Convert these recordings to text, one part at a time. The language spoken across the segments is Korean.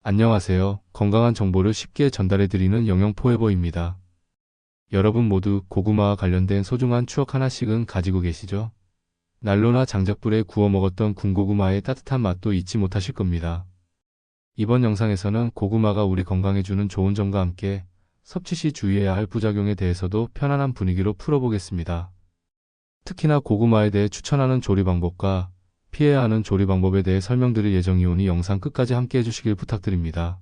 안녕하세요. 건강한 정보를 쉽게 전달해드리는 영양포에버입니다. 여러분 모두 고구마와 관련된 소중한 추억 하나씩은 가지고 계시죠? 난로나 장작불에 구워 먹었던 군고구마의 따뜻한 맛도 잊지 못하실 겁니다. 이번 영상에서는 고구마가 우리 건강에 주는 좋은 점과 함께 섭취 시 주의해야 할 부작용에 대해서도 편안한 분위기로 풀어보겠습니다. 특히나 고구마에 대해 추천하는 조리 방법과 피해야 하는 조리 방법에 대해 설명드릴 예정이오니 영상 끝까지 함께 해주시길 부탁드립니다.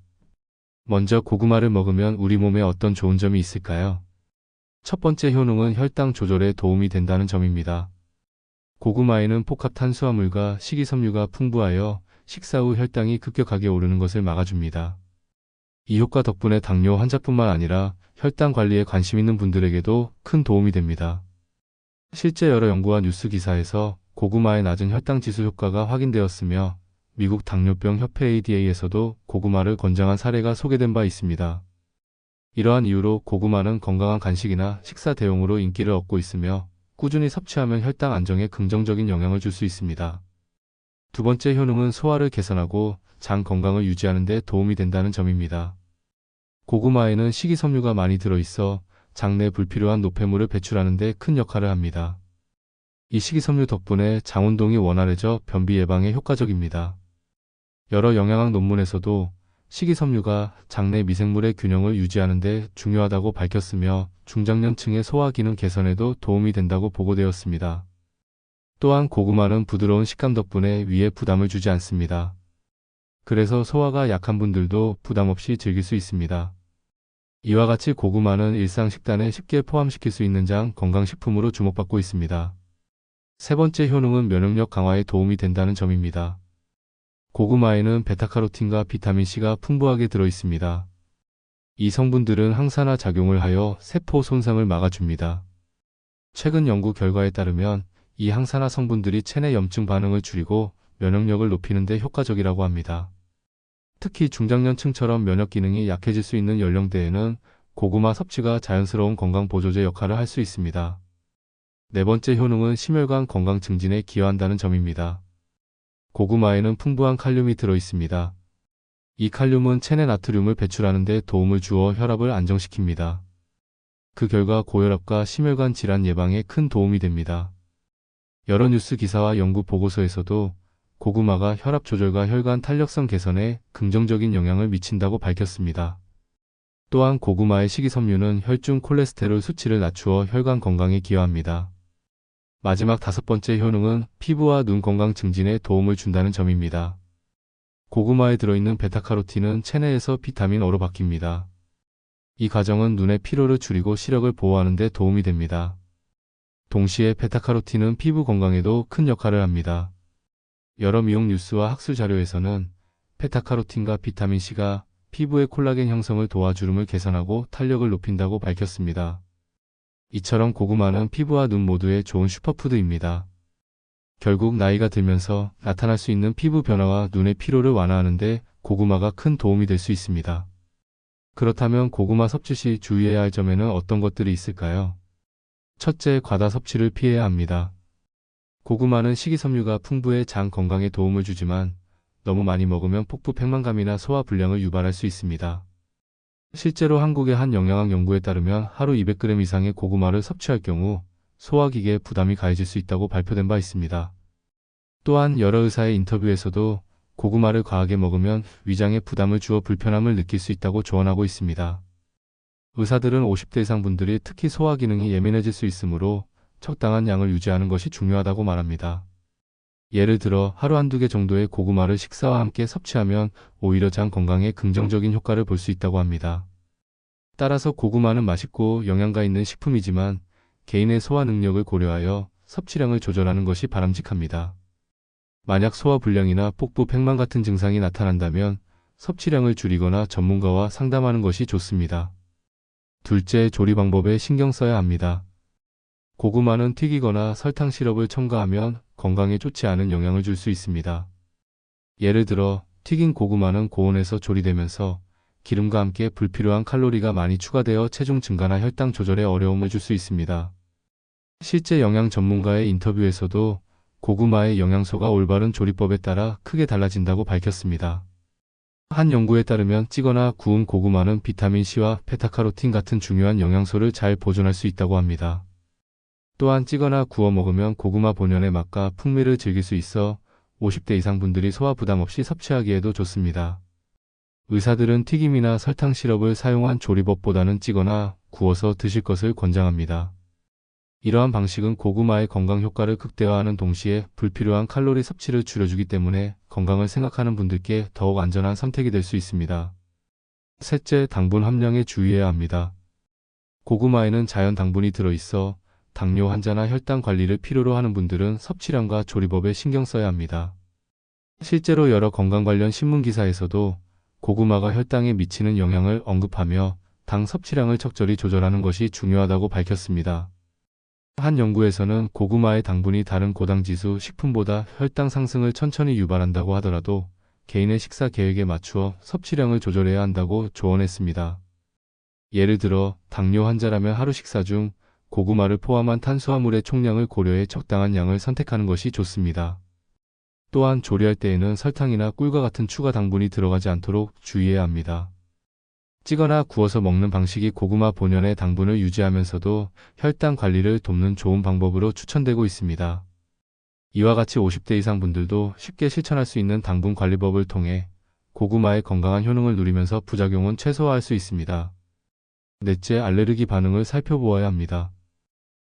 먼저 고구마를 먹으면 우리 몸에 어떤 좋은 점이 있을까요? 첫 번째 효능은 혈당 조절에 도움이 된다는 점입니다. 고구마에는 복합 탄수화물과 식이섬유가 풍부하여 식사 후 혈당이 급격하게 오르는 것을 막아줍니다. 이 효과 덕분에 당뇨 환자뿐만 아니라 혈당 관리에 관심 있는 분들에게도 큰 도움이 됩니다. 실제 여러 연구와 뉴스 기사에서 고구마의 낮은 혈당 지수 효과가 확인되었으며 미국 당뇨병 협회 ADA에서도 고구마를 권장한 사례가 소개된 바 있습니다. 이러한 이유로 고구마는 건강한 간식이나 식사 대용으로 인기를 얻고 있으며 꾸준히 섭취하면 혈당 안정에 긍정적인 영향을 줄 수 있습니다. 두 번째 효능은 소화를 개선하고 장 건강을 유지하는 데 도움이 된다는 점입니다. 고구마에는 식이섬유가 많이 들어있어 장내 불필요한 노폐물을 배출하는 데 큰 역할을 합니다. 이 식이섬유 덕분에 장 운동이 원활해져 변비 예방에 효과적입니다. 여러 영양학 논문에서도 식이섬유가 장내 미생물의 균형을 유지하는 데 중요하다고 밝혔으며 중장년층의 소화 기능 개선에도 도움이 된다고 보고되었습니다. 또한 고구마는 부드러운 식감 덕분에 위에 부담을 주지 않습니다. 그래서 소화가 약한 분들도 부담 없이 즐길 수 있습니다. 이와 같이 고구마는 일상 식단에 쉽게 포함시킬 수 있는 장 건강식품으로 주목받고 있습니다. 세 번째 효능은 면역력 강화에 도움이 된다는 점입니다. 고구마에는 베타카로틴과 비타민C가 풍부하게 들어있습니다. 이 성분들은 항산화 작용을 하여 세포 손상을 막아줍니다. 최근 연구 결과에 따르면 이 항산화 성분들이 체내 염증 반응을 줄이고 면역력을 높이는 데 효과적이라고 합니다. 특히 중장년층처럼 면역 기능이 약해질 수 있는 연령대에는 고구마 섭취가 자연스러운 건강 보조제 역할을 할 수 있습니다. 네 번째 효능은 심혈관 건강 증진에 기여한다는 점입니다. 고구마에는 풍부한 칼륨이 들어있습니다. 이 칼륨은 체내 나트륨을 배출하는 데 도움을 주어 혈압을 안정시킵니다. 그 결과 고혈압과 심혈관 질환 예방에 큰 도움이 됩니다. 여러 뉴스 기사와 연구 보고서에서도 고구마가 혈압 조절과 혈관 탄력성 개선에 긍정적인 영향을 미친다고 밝혔습니다. 또한 고구마의 식이섬유는 혈중 콜레스테롤 수치를 낮추어 혈관 건강에 기여합니다. 마지막 다섯 번째 효능은 피부와 눈 건강 증진에 도움을 준다는 점입니다. 고구마에 들어있는 베타카로틴은 체내에서 비타민 O로 바뀝니다. 이 과정은 눈의 피로를 줄이고 시력을 보호하는 데 도움이 됩니다. 동시에 베타카로틴은 피부 건강에도 큰 역할을 합니다. 여러 미용 뉴스와 학술 자료에서는 베타카로틴과 비타민C가 피부의 콜라겐 형성을 도와 주름을 개선하고 탄력을 높인다고 밝혔습니다. 이처럼 고구마는 피부와 눈 모두에 좋은 슈퍼푸드입니다. 결국 나이가 들면서 나타날 수 있는 피부 변화와 눈의 피로를 완화하는 데 고구마가 큰 도움이 될 수 있습니다. 그렇다면 고구마 섭취 시 주의해야 할 점에는 어떤 것들이 있을까요? 첫째, 과다 섭취를 피해야 합니다. 고구마는 식이섬유가 풍부해 장 건강에 도움을 주지만 너무 많이 먹으면 폭부 팽만감이나 소화 불량을 유발할 수 있습니다. 실제로 한국의 한 영양학 연구에 따르면 하루 200g 이상의 고구마를 섭취할 경우 소화기계에 부담이 가해질 수 있다고 발표된 바 있습니다. 또한 여러 의사의 인터뷰에서도 고구마를 과하게 먹으면 위장에 부담을 주어 불편함을 느낄 수 있다고 조언하고 있습니다. 의사들은 50대 이상 분들이 특히 소화 기능이 예민해질 수 있으므로 적당한 양을 유지하는 것이 중요하다고 말합니다. 예를 들어 하루 한두 개 정도의 고구마를 식사와 함께 섭취하면 오히려 장 건강에 긍정적인 효과를 볼 수 있다고 합니다. 따라서 고구마는 맛있고 영양가 있는 식품이지만 개인의 소화 능력을 고려하여 섭취량을 조절하는 것이 바람직합니다. 만약 소화 불량이나 복부 팽만 같은 증상이 나타난다면 섭취량을 줄이거나 전문가와 상담하는 것이 좋습니다. 둘째, 조리 방법에 신경 써야 합니다. 고구마는 튀기거나 설탕 시럽을 첨가하면 건강에 좋지 않은 영향을 줄 수 있습니다. 예를 들어 튀긴 고구마는 고온에서 조리되면서 기름과 함께 불필요한 칼로리가 많이 추가되어 체중 증가나 혈당 조절에 어려움을 줄 수 있습니다. 실제 영양 전문가의 인터뷰에서도 고구마의 영양소가 올바른 조리법에 따라 크게 달라진다고 밝혔습니다. 한 연구에 따르면 찌거나 구운 고구마는 비타민C와 베타카로틴 같은 중요한 영양소를 잘 보존할 수 있다고 합니다. 또한 찌거나 구워 먹으면 고구마 본연의 맛과 풍미를 즐길 수 있어 50대 이상 분들이 소화 부담 없이 섭취하기에도 좋습니다. 의사들은 튀김이나 설탕 시럽을 사용한 조리법보다는 찌거나 구워서 드실 것을 권장합니다. 이러한 방식은 고구마의 건강 효과를 극대화하는 동시에 불필요한 칼로리 섭취를 줄여주기 때문에 건강을 생각하는 분들께 더욱 안전한 선택이 될 수 있습니다. 셋째, 당분 함량에 주의해야 합니다. 고구마에는 자연 당분이 들어있어 당뇨 환자나 혈당 관리를 필요로 하는 분들은 섭취량과 조리법에 신경 써야 합니다. 실제로 여러 건강 관련 신문 기사에서도 고구마가 혈당에 미치는 영향을 언급하며 당 섭취량을 적절히 조절하는 것이 중요하다고 밝혔습니다. 한 연구에서는 고구마의 당분이 다른 고당지수 식품보다 혈당 상승을 천천히 유발한다고 하더라도 개인의 식사 계획에 맞추어 섭취량을 조절해야 한다고 조언했습니다. 예를 들어 당뇨 환자라면 하루 식사 중 고구마를 포함한 탄수화물의 총량을 고려해 적당한 양을 선택하는 것이 좋습니다. 또한 조리할 때에는 설탕이나 꿀과 같은 추가 당분이 들어가지 않도록 주의해야 합니다. 찌거나 구워서 먹는 방식이 고구마 본연의 당분을 유지하면서도 혈당 관리를 돕는 좋은 방법으로 추천되고 있습니다. 이와 같이 50대 이상 분들도 쉽게 실천할 수 있는 당분 관리법을 통해 고구마의 건강한 효능을 누리면서 부작용은 최소화할 수 있습니다. 넷째, 알레르기 반응을 살펴보아야 합니다.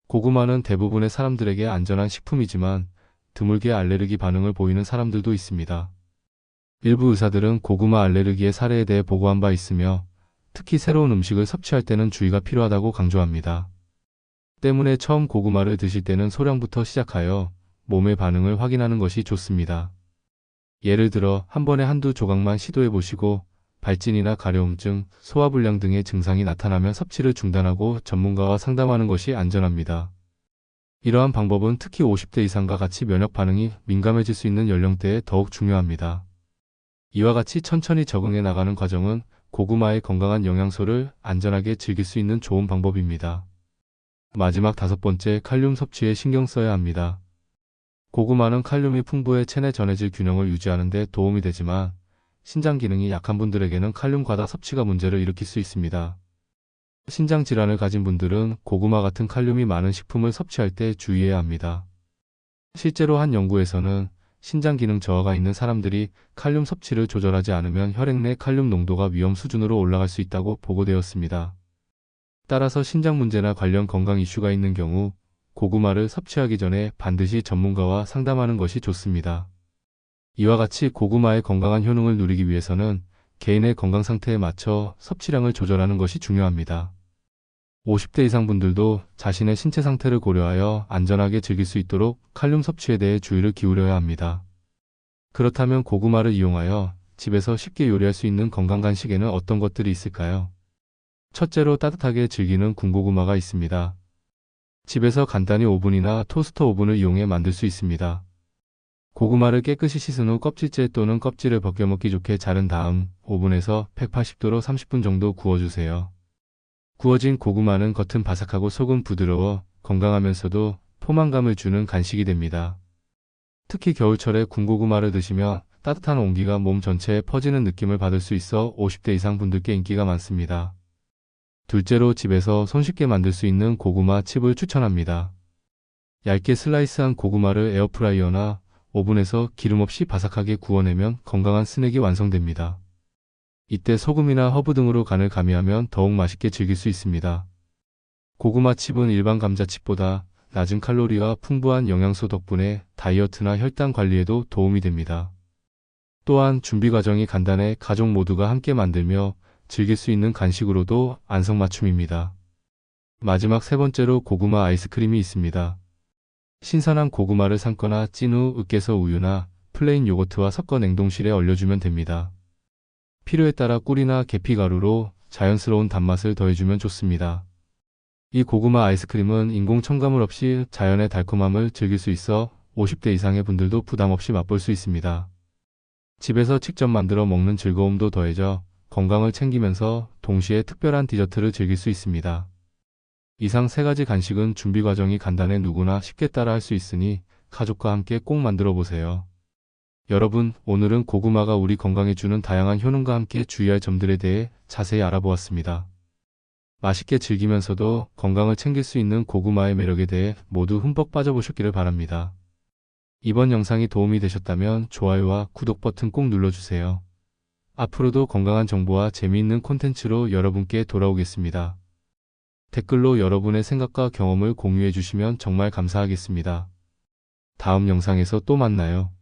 고구마는 대부분의 사람들에게 안전한 식품이지만 드물게 알레르기 반응을 보이는 사람들도 있습니다. 일부 의사들은 고구마 알레르기의 사례에 대해 보고한 바 있으며 특히 새로운 음식을 섭취할 때는 주의가 필요하다고 강조합니다. 때문에 처음 고구마를 드실 때는 소량부터 시작하여 몸의 반응을 확인하는 것이 좋습니다. 예를 들어 한 번에 한두 조각만 시도해 보시고 발진이나 가려움증, 소화불량 등의 증상이 나타나면 섭취를 중단하고 전문가와 상담하는 것이 안전합니다. 이러한 방법은 특히 50대 이상과 같이 면역 반응이 민감해질 수 있는 연령대에 더욱 중요합니다. 이와 같이 천천히 적응해 나가는 과정은 고구마의 건강한 영양소를 안전하게 즐길 수 있는 좋은 방법입니다. 마지막 다섯 번째, 칼륨 섭취에 신경 써야 합니다. 고구마는 칼륨이 풍부해 체내 전해질 균형을 유지하는 데 도움이 되지만 신장 기능이 약한 분들에게는 칼륨 과다 섭취가 문제를 일으킬 수 있습니다. 신장 질환을 가진 분들은 고구마 같은 칼륨이 많은 식품을 섭취할 때 주의해야 합니다. 실제로 한 연구에서는 신장 기능 저하가 있는 사람들이 칼륨 섭취를 조절하지 않으면 혈액 내 칼륨 농도가 위험 수준으로 올라갈 수 있다고 보고되었습니다. 따라서 신장 문제나 관련 건강 이슈가 있는 경우 고구마를 섭취하기 전에 반드시 전문가와 상담하는 것이 좋습니다. 이와 같이 고구마의 건강한 효능을 누리기 위해서는 개인의 건강 상태에 맞춰 섭취량을 조절하는 것이 중요합니다. 50대 이상 분들도 자신의 신체 상태를 고려하여 안전하게 즐길 수 있도록 칼륨 섭취에 대해 주의를 기울여야 합니다. 그렇다면 고구마를 이용하여 집에서 쉽게 요리할 수 있는 건강 간식에는 어떤 것들이 있을까요? 첫째로 따뜻하게 즐기는 군고구마가 있습니다. 집에서 간단히 오븐이나 토스터 오븐을 이용해 만들 수 있습니다. 고구마를 깨끗이 씻은 후 껍질째 또는 껍질을 벗겨 먹기 좋게 자른 다음 오븐에서 180도로 30분 정도 구워주세요. 구워진 고구마는 겉은 바삭하고 속은 부드러워 건강하면서도 포만감을 주는 간식이 됩니다. 특히 겨울철에 군고구마를 드시면 따뜻한 온기가 몸 전체에 퍼지는 느낌을 받을 수 있어 50대 이상 분들께 인기가 많습니다. 둘째로 집에서 손쉽게 만들 수 있는 고구마 칩을 추천합니다. 얇게 슬라이스한 고구마를 에어프라이어나 오븐에서 기름 없이 바삭하게 구워내면 건강한 스낵이 완성됩니다. 이때 소금이나 허브 등으로 간을 가미하면 더욱 맛있게 즐길 수 있습니다. 고구마 칩은 일반 감자칩보다 낮은 칼로리와 풍부한 영양소 덕분에 다이어트나 혈당 관리에도 도움이 됩니다. 또한 준비 과정이 간단해 가족 모두가 함께 만들며 즐길 수 있는 간식으로도 안성맞춤입니다. 마지막 세 번째로 고구마 아이스크림이 있습니다. 신선한 고구마를 삶거나 찐 후 으깨서 우유나 플레인 요거트와 섞어 냉동실에 얼려주면 됩니다. 필요에 따라 꿀이나 계피가루로 자연스러운 단맛을 더해주면 좋습니다. 이 고구마 아이스크림은 인공 첨가물 없이 자연의 달콤함을 즐길 수 있어 50대 이상의 분들도 부담 없이 맛볼 수 있습니다. 집에서 직접 만들어 먹는 즐거움도 더해져 건강을 챙기면서 동시에 특별한 디저트를 즐길 수 있습니다. 이상 세 가지 간식은 준비 과정이 간단해 누구나 쉽게 따라 할 수 있으니 가족과 함께 꼭 만들어 보세요. 여러분, 오늘은 고구마가 우리 건강에 주는 다양한 효능과 함께 주의할 점들에 대해 자세히 알아보았습니다. 맛있게 즐기면서도 건강을 챙길 수 있는 고구마의 매력에 대해 모두 흠뻑 빠져보셨기를 바랍니다. 이번 영상이 도움이 되셨다면 좋아요와 구독 버튼 꼭 눌러주세요. 앞으로도 건강한 정보와 재미있는 콘텐츠로 여러분께 돌아오겠습니다. 댓글로 여러분의 생각과 경험을 공유해 주시면 정말 감사하겠습니다. 다음 영상에서 또 만나요.